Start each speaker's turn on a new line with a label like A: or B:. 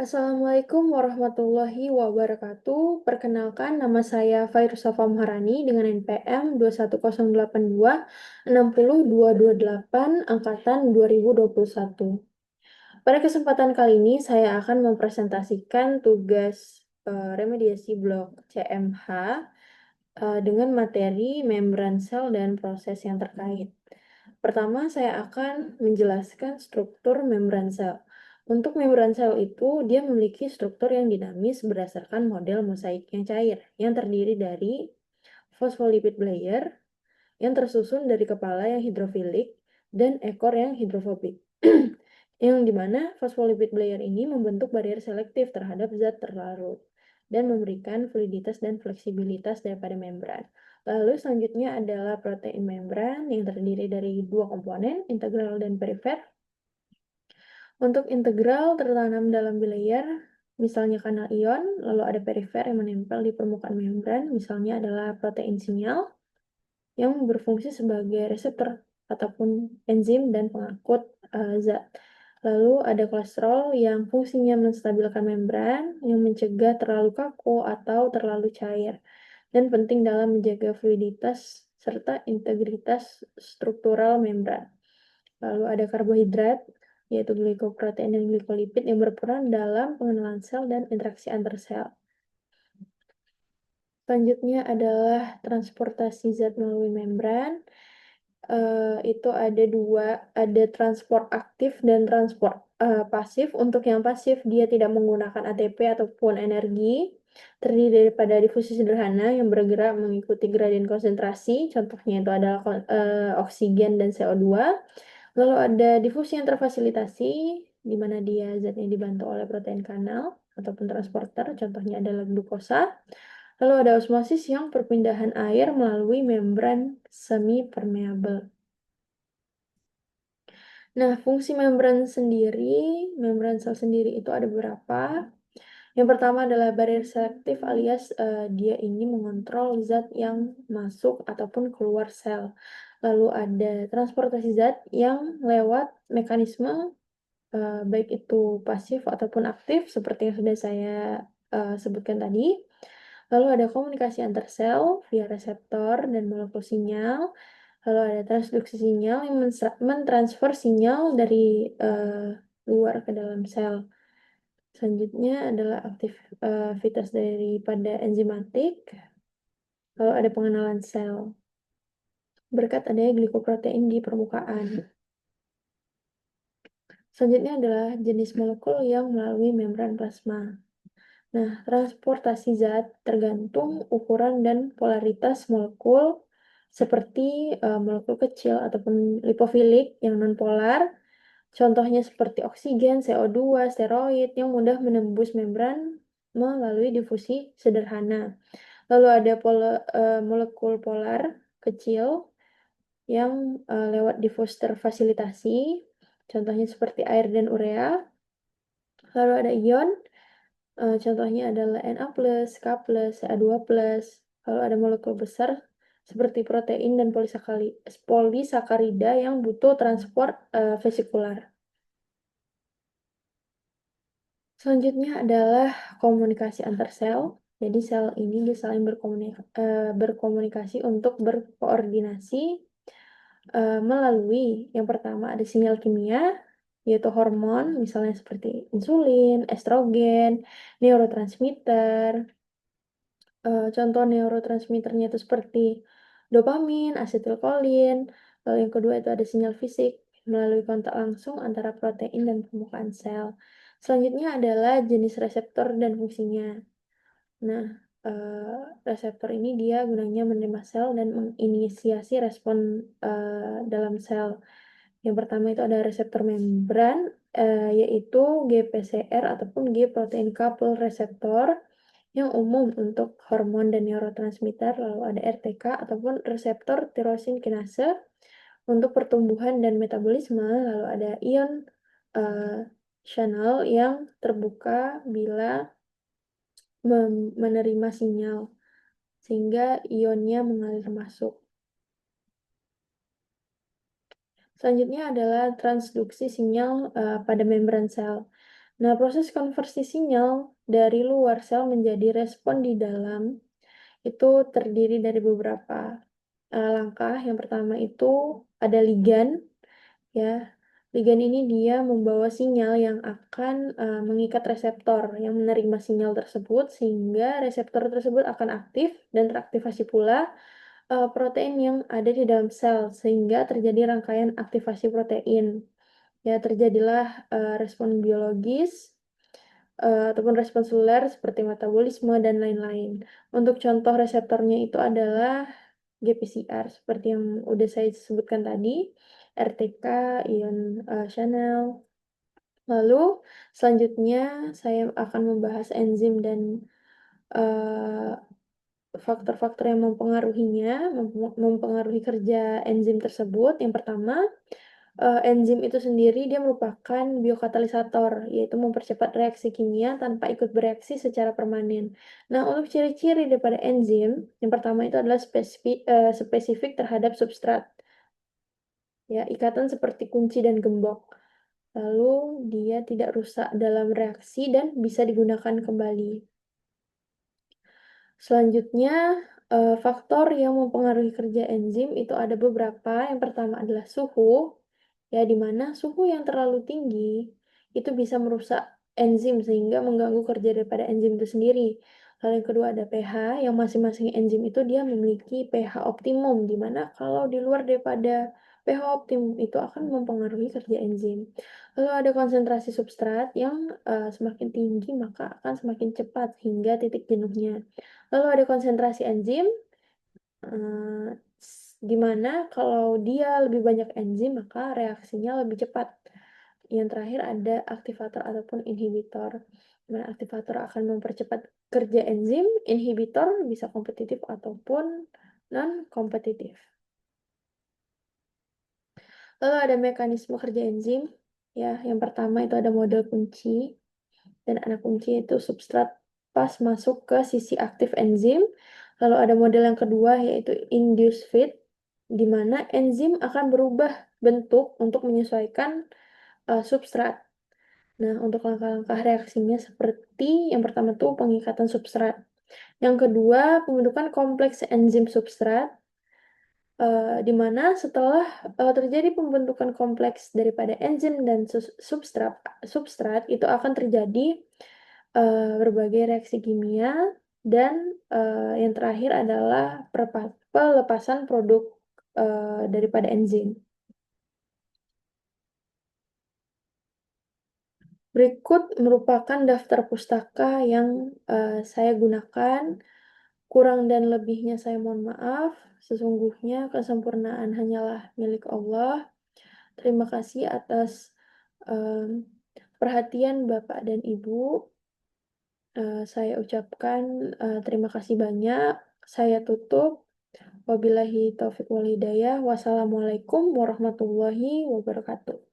A: Assalamualaikum warahmatullahi wabarakatuh. Perkenalkan, nama saya Fairusafa Maharani dengan NPM 21082-60228 angkatan 2021. Pada kesempatan kali ini saya akan mempresentasikan tugas remediasi blok CMH dengan materi membran sel dan proses yang terkait. Pertama, saya akan menjelaskan struktur membran sel. Untuk membran sel itu, dia memiliki struktur yang dinamis berdasarkan model mosaik yang cair, yang terdiri dari phospholipid layer, yang tersusun dari kepala yang hidrofilik, dan ekor yang hidrofobik. Yang dimana phospholipid layer ini membentuk barier selektif terhadap zat terlarut, dan memberikan fluiditas dan fleksibilitas daripada membran. Lalu selanjutnya adalah protein membran yang terdiri dari dua komponen, integral dan perifer. Untuk integral tertanam dalam bilayer, misalnya kanal ion, lalu ada perifer yang menempel di permukaan membran, misalnya adalah protein sinyal yang berfungsi sebagai reseptor ataupun enzim dan pengangkut zat. Lalu ada kolesterol yang fungsinya menstabilkan membran, yang mencegah terlalu kaku atau terlalu cair, dan penting dalam menjaga fluiditas serta integritas struktural membran. Lalu ada karbohidrat, yaitu glikoprotein dan glikolipid yang berperan dalam pengenalan sel dan interaksi antar sel. Selanjutnya adalah transportasi zat melalui membran. Itu ada dua, ada transport aktif dan transport pasif. Untuk yang pasif, dia tidak menggunakan ATP ataupun energi, terdiri daripada difusi sederhana yang bergerak mengikuti gradien konsentrasi, contohnya itu adalah oksigen dan CO2. Lalu ada difusi yang terfasilitasi, di mana dia zatnya dibantu oleh protein kanal ataupun transporter, contohnya adalah glukosa. Lalu ada osmosis yang perpindahan air melalui membran semi permeabel. Nah, fungsi membran sel sendiri itu ada beberapa. Yang pertama adalah barier selektif alias dia ini mengontrol zat yang masuk ataupun keluar sel. Lalu ada transportasi zat yang lewat mekanisme baik itu pasif ataupun aktif seperti yang sudah saya sebutkan tadi. Lalu ada komunikasi antar sel via reseptor dan molekul sinyal. Lalu ada transduksi sinyal yang mentransfer sinyal dari luar ke dalam sel. Selanjutnya adalah aktivitas daripada enzimatik. Lalu ada pengenalan sel berkat adanya glikoprotein di permukaan. Selanjutnya adalah jenis molekul yang melalui membran plasma. Nah, transportasi zat tergantung ukuran dan polaritas molekul seperti molekul kecil ataupun lipofilik yang nonpolar. Contohnya seperti oksigen, CO2, steroid yang mudah menembus membran melalui difusi sederhana. Lalu ada molekul polar kecil yang lewat difus terfasilitasi, contohnya seperti air dan urea. Lalu ada ion, contohnya adalah Na+, K+, Ca2+. Lalu ada molekul besar seperti protein dan polisakarida yang butuh transport vesikular. Selanjutnya adalah komunikasi antar sel. Jadi sel ini dia saling berkomunikasi untuk berkoordinasi melalui yang pertama ada sinyal kimia, yaitu hormon, misalnya seperti insulin, estrogen, neurotransmitter. Contoh neurotransmitternya itu seperti dopamin, asetilkolin. Lalu yang kedua itu ada sinyal fisik melalui kontak langsung antara protein dan permukaan sel. Selanjutnya adalah jenis reseptor dan fungsinya. Nah, reseptor ini dia gunanya menerima sel dan menginisiasi respon dalam sel. Yang pertama itu ada reseptor membran, yaitu GPCR ataupun G protein couple reseptor yang umum untuk hormon dan neurotransmitter. Lalu ada RTK ataupun reseptor tirosin kinase untuk pertumbuhan dan metabolisme. Lalu ada ion channel yang terbuka bila menerima sinyal, sehingga ionnya mengalir masuk. Selanjutnya adalah transduksi sinyal pada membran sel. Nah, proses konversi sinyal dari luar sel menjadi respon di dalam itu terdiri dari beberapa langkah. Yang pertama itu ada ligan, ya. Ligan ini dia membawa sinyal yang akan mengikat reseptor yang menerima sinyal tersebut, sehingga reseptor tersebut akan aktif dan teraktivasi pula protein yang ada di dalam sel, sehingga terjadi rangkaian aktivasi protein. Ya, terjadilah respon biologis ataupun respon seluler seperti metabolisme dan lain-lain. Untuk contoh reseptornya itu adalah GPCR seperti yang udah saya sebutkan tadi, RTK, ion channel. Lalu selanjutnya saya akan membahas enzim dan eh, faktor-faktor yang mempengaruhinya, mempengaruhi kerja enzim tersebut. Yang pertama, enzim itu sendiri dia merupakan biokatalisator, yaitu mempercepat reaksi kimia tanpa ikut bereaksi secara permanen. Nah, untuk ciri-ciri daripada enzim, yang pertama itu adalah spesifik terhadap substrat. Ya, ikatan seperti kunci dan gembok. Lalu dia tidak rusak dalam reaksi dan bisa digunakan kembali. Selanjutnya, faktor yang mempengaruhi kerja enzim itu ada beberapa. Yang pertama adalah suhu, ya, di mana suhu yang terlalu tinggi itu bisa merusak enzim sehingga mengganggu kerja daripada enzim itu sendiri. Lalu yang kedua ada pH, yang masing-masing enzim itu dia memiliki pH optimum, di mana kalau di luar daripada pH optimum itu akan mempengaruhi kerja enzim. Lalu ada konsentrasi substrat yang semakin tinggi maka akan semakin cepat hingga titik jenuhnya. Lalu ada konsentrasi enzim, di mana kalau dia lebih banyak enzim, maka reaksinya lebih cepat. Yang terakhir ada aktivator ataupun inhibitor. Nah, aktivator akan mempercepat kerja enzim, inhibitor bisa kompetitif ataupun non-kompetitif. Lalu ada mekanisme kerja enzim. Ya, yang pertama itu ada model kunci. Dan anak kunci itu substrat pas masuk ke sisi aktif enzim. Lalu ada model yang kedua yaitu induced fit, di mana enzim akan berubah bentuk untuk menyesuaikan substrat. Nah, untuk langkah-langkah reaksinya seperti yang pertama tuh pengikatan substrat. Yang kedua, pembentukan kompleks enzim substrat, di mana setelah terjadi pembentukan kompleks daripada enzim dan substrat itu akan terjadi berbagai reaksi kimia dan yang terakhir adalah pelepasan produk daripada enzim. Berikut merupakan daftar pustaka yang saya gunakan. Kurang dan lebihnya saya mohon maaf. Sesungguhnya kesempurnaan hanyalah milik Allah. Terima kasih atas perhatian Bapak dan Ibu. Saya ucapkan terima kasih banyak. Saya tutup. Wabillahi taufiq wal hidayah. Wassalamualaikum warahmatullahi wabarakatuh.